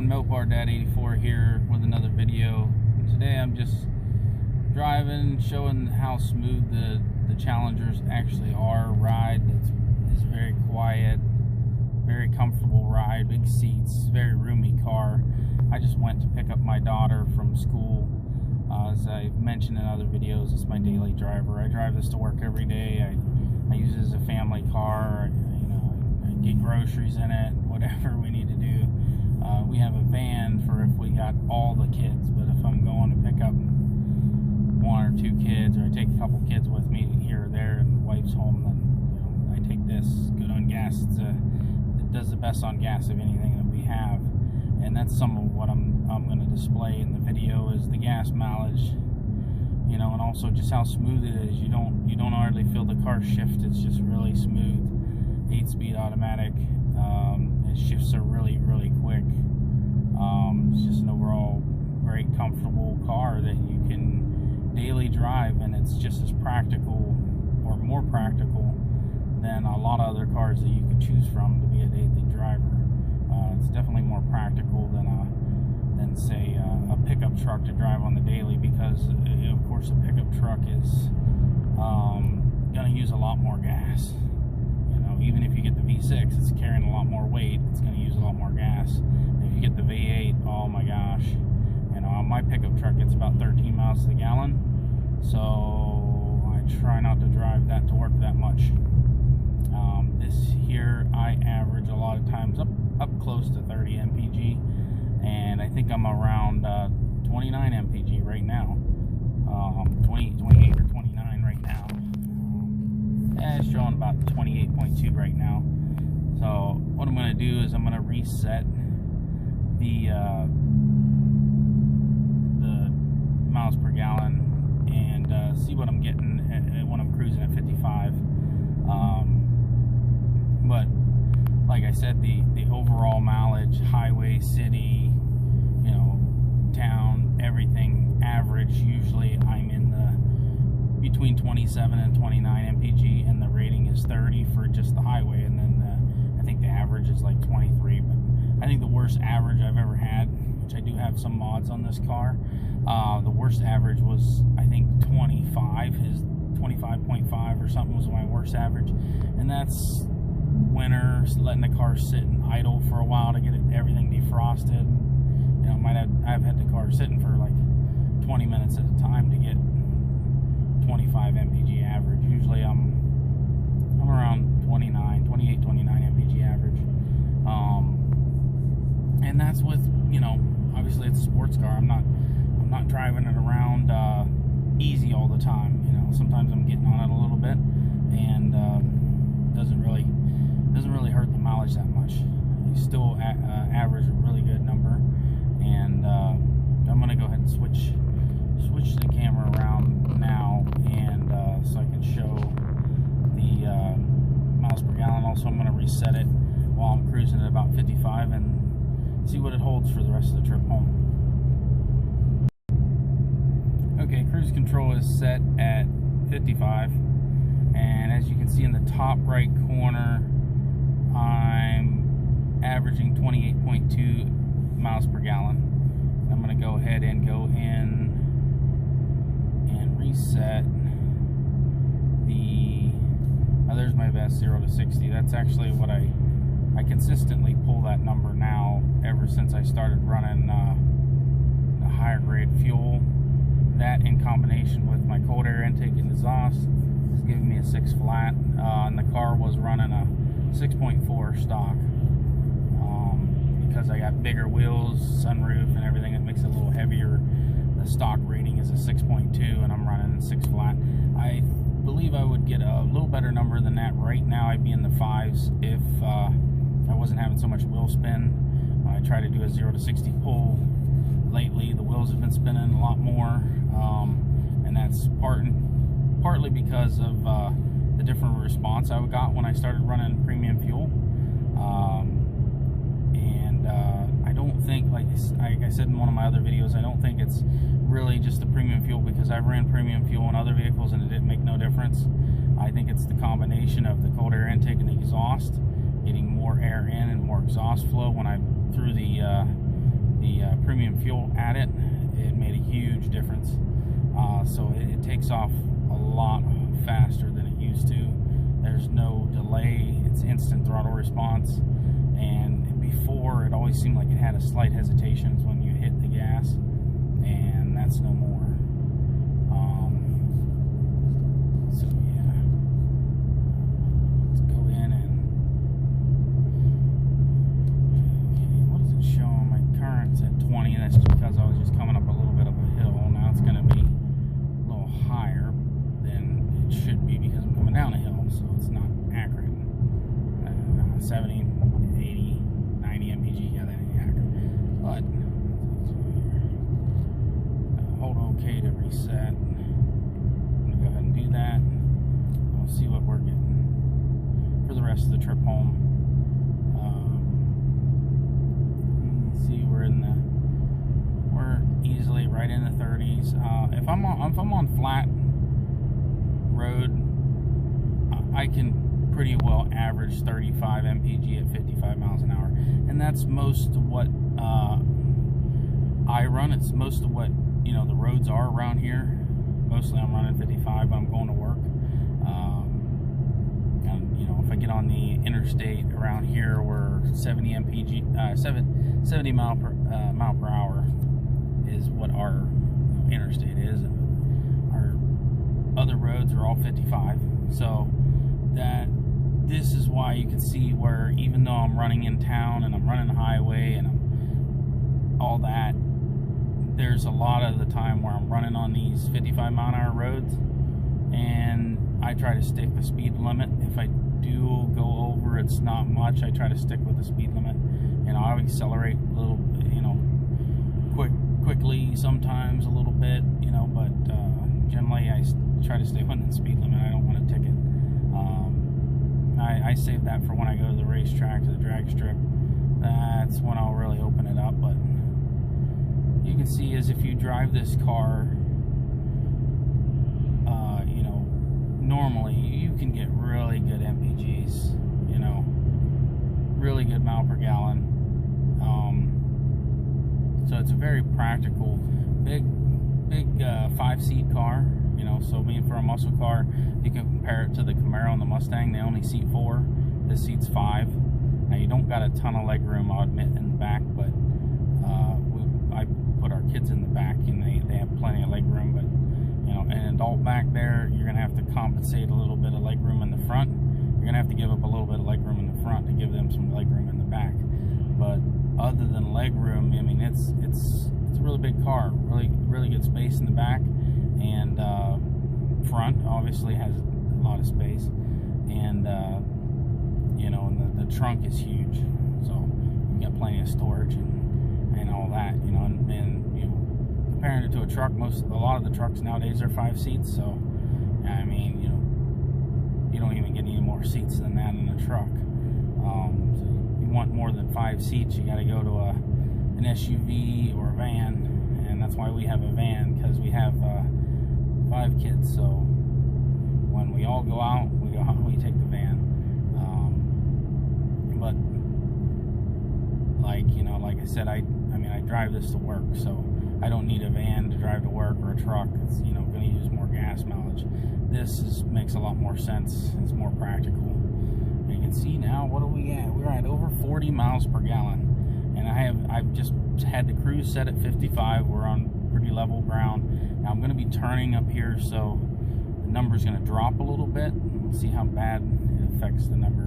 everyone, MilkBarDad84 here with another video. And today I'm just driving, showing how smooth the Challengers actually are. Ride, it's very quiet, very comfortable ride, big seats, very roomy car. I just went to pick up my daughter from school. As I've mentioned in other videos, it's my daily driver. I drive this to work every day. I use it as a family car. I get groceries in it, whatever we need to do. We have a van for if we got all the kids, but if I'm going to pick up one or two kids, or I take a couple kids with me here or there and the wife's home, then I take this. Good on gas. It does the best on gas of anything that we have, and that's some of what I'm going to display in the video is the gas mileage, and also just how smooth it is. You don't hardly feel the car shift. It's just really smooth. 8-speed automatic. It shifts are really quick. It's just an overall great comfortable car that you can daily drive, and it's just as practical or more practical than a lot of other cars that you could choose from to be a daily driver. It's definitely more practical than say a pickup truck to drive on the daily, because of course a pickup truck is going to use a lot more gas. Even if you get the V6, it's carrying a lot more weight. It's going to use a lot more gas. And if you get the V8, oh my gosh. My pickup truck gets about 13 miles to the gallon. So I try not to drive that to work that much. This here, I average a lot of times up close to 30 mpg. And I think I'm around 29 mpg right now. 28 or 29 right now. It's showing about 28.2 right now. So what I'm going to do is I'm going to reset the miles per gallon and see what I'm getting when I'm cruising at 55. But like I said, the overall mileage, highway, city, town, everything, average, usually I'm in between 27 and 29 mpg, and the rating is 30 for just the highway, and then I think the average is like 23. But I think the worst average I've ever had, which I do have some mods on this car, the worst average was I think 25. His 25.5 or something was my worst average, and that's winter, letting the car sit and idle for a while to get everything defrosted. I've had the car sitting for like 20 minutes at a time to get 25 mpg average. Usually I'm around 28, 29 mpg average. And that's with, obviously it's a sports car. I'm not driving it around easy all the time. Sometimes I'm getting on it a little bit, and doesn't really hurt the mileage that much. You still average a really good number. And I'm gonna go ahead and switch the camera around now, and so I can show the miles per gallon. Also, I'm going to reset it while I'm cruising at about 55 and see what it holds for the rest of the trip home. Okay, cruise control is set at 55, and as you can see in the top right corner, I'm averaging 28.2 miles per gallon. I'm going to go ahead and go in and reset there's my best 0 to 60. That's actually what I consistently pull that number now ever since I started running the higher grade fuel. That in combination with my cold air intake and exhaust is giving me a 6 flat, and the car was running a 6.4 stock. Because I got bigger wheels, sunroof, and everything, it makes it a little heavier. The stock rating is a 6.2, and I'm running a 6 flat. I believe I would get a little better number than that. Right now I'd be in the 5s if I wasn't having so much wheel spin. I try to do a 0 to 60 pull. Lately the wheels have been spinning a lot more, and that's partly because of the different response I got when I started running premium fuel. I don't think, like I said in one of my other videos, I don't think it's really just the premium fuel, because I've ran premium fuel in other vehicles and it didn't make no difference. I think it's the combination of the cold air intake and the exhaust, getting more air in and more exhaust flow when I threw the the premium fuel added, it made a huge difference. So it takes off a lot faster than it used to. There's no delay, it's instant throttle response. And before, it always seemed like it had a slight hesitation when you hit the gas, and that's no more. So yeah, let's go in and okay, what does it show on my current's at 20? That's because I was just coming up a little bit of a hill. Now it's going to be a little higher than it should be because I'm coming down a hill, so it's not accurate. 70, 80, 90 mpg, yeah, that ain't accurate. But hold OK to reset. I'm gonna go ahead and do that. We'll see what we're getting for the rest of the trip home. You can see we're easily right in the 30s. If I'm on flat road, I can pretty well average 35 mpg at 55 miles an hour, and that's most of what I run. It's most of what, you know, the roads are around here. Mostly I'm running 55 when I'm going to work. And you know, if I get on the interstate around here, we're 70 mpg, 70 mile per hour is what our interstate is. Our other roads are all 55. So this is why you can see where, even though I'm running in town and I'm running the highway and all that, there's a lot of the time where I'm running on these 55 mile an hour roads, and I try to stick the speed limit. If I do go over, it's not much. I try to stick with the speed limit, and I'll accelerate a little, you know, quickly sometimes a little bit, you know, but generally I try to stay within the speed limit. I don't want a ticket. I save that for when I go to the racetrack, to the drag strip. That's when I'll really open it up. But you can see, as if you drive this car, you know, normally you can get really good MPGs, you know, really good mile per gallon. So it's a very practical, big 5-seat car. You know, so being for a muscle car, you can compare it to the Camaro and the Mustang. They only seat 4. This seats 5. Now you don't got a ton of leg room, I'll admit, in the back, but I put our kids in the back, and they have plenty of leg room. But you know, an adult back there, you're gonna have to compensate a little bit of leg room in the front. You're gonna have to give up a little bit of leg room in the front to give them some leg room in the back. But other than leg room, I mean, it's a really big car, really good space in the back. And front obviously has a lot of space, and you know, and the trunk is huge, so you got plenty of storage and all that, you know. And you know, comparing it to a truck, a lot of the trucks nowadays are 5 seats. So I mean, you know, you don't even get any more seats than that in a truck. So you want more than 5 seats, you got to go to an SUV or a van, and that's why we have a van, because we have 5 kids, so when we all go out, we take the van. But like, you know, like I said, I mean, I drive this to work, so I don't need a van to drive to work, or a truck that's, you know, going to use more gas mileage. This makes a lot more sense. It's more practical. And you can see now, what are we at? We're at over 40 miles per gallon, and I've just had the cruise set at 55. We're on pretty level ground. Now I'm going to be turning up here, so the number's going to drop a little bit. We'll see how bad it affects the number.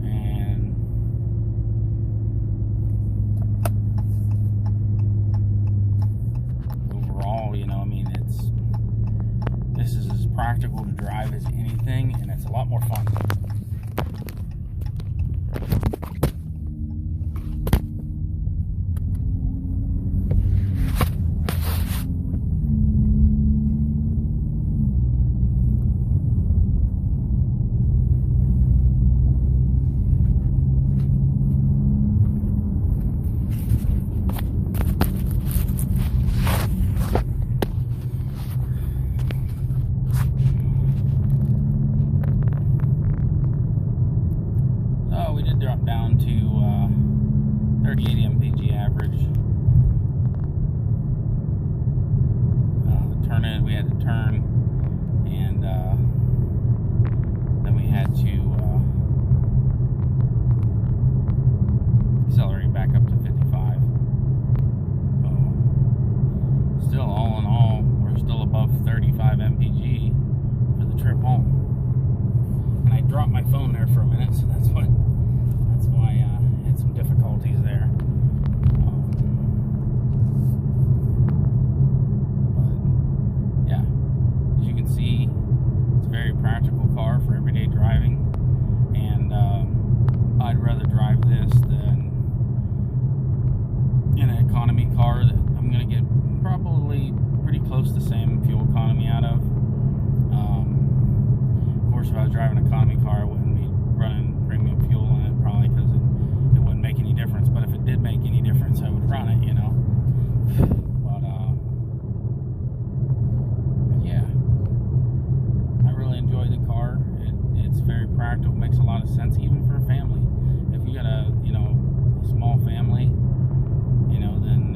And overall, you know, I mean, this is as practical to drive as anything, and it's a lot more fun. car that I'm gonna get probably pretty close to the same fuel economy out of. Of course, if I was driving an economy car, I wouldn't be running premium fuel in it, probably, because it wouldn't make any difference. But if it did make any difference, I would run it, you know. But yeah, I really enjoy the car. It's very practical, makes a lot of sense, even for a family. If you got a small family, then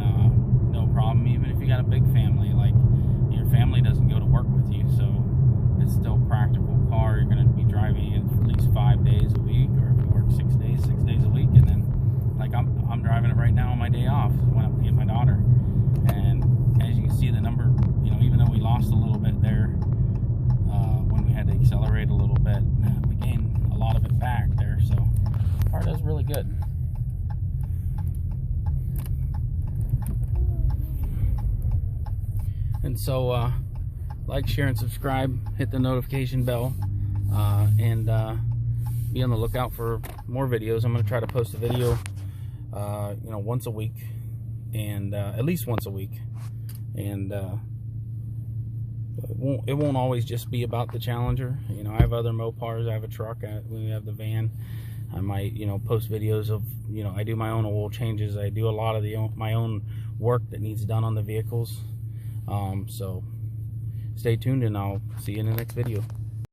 no problem. Even if you got a big family, like your family doesn't go to work with you, so it's still a practical car. You're going to be driving it at least 5 days a week, or if you work 6 days a week. And then, like, I'm driving it right now on my day off when I'm get my daughter. And as you can see, the number, even though we lost a little bit there when we had to accelerate a little bit, we gained a lot of it back there. So the car does really good. And so like, share, and subscribe, hit the notification bell, and be on the lookout for more videos. I'm going to try to post a video once a week, and at least once a week. And it won't always just be about the Challenger. I have other Mopars, I have a truck, we have the van. I might post videos of I do my own oil changes. I do a lot of my own work that needs done on the vehicles. So stay tuned, and I'll see you in the next video.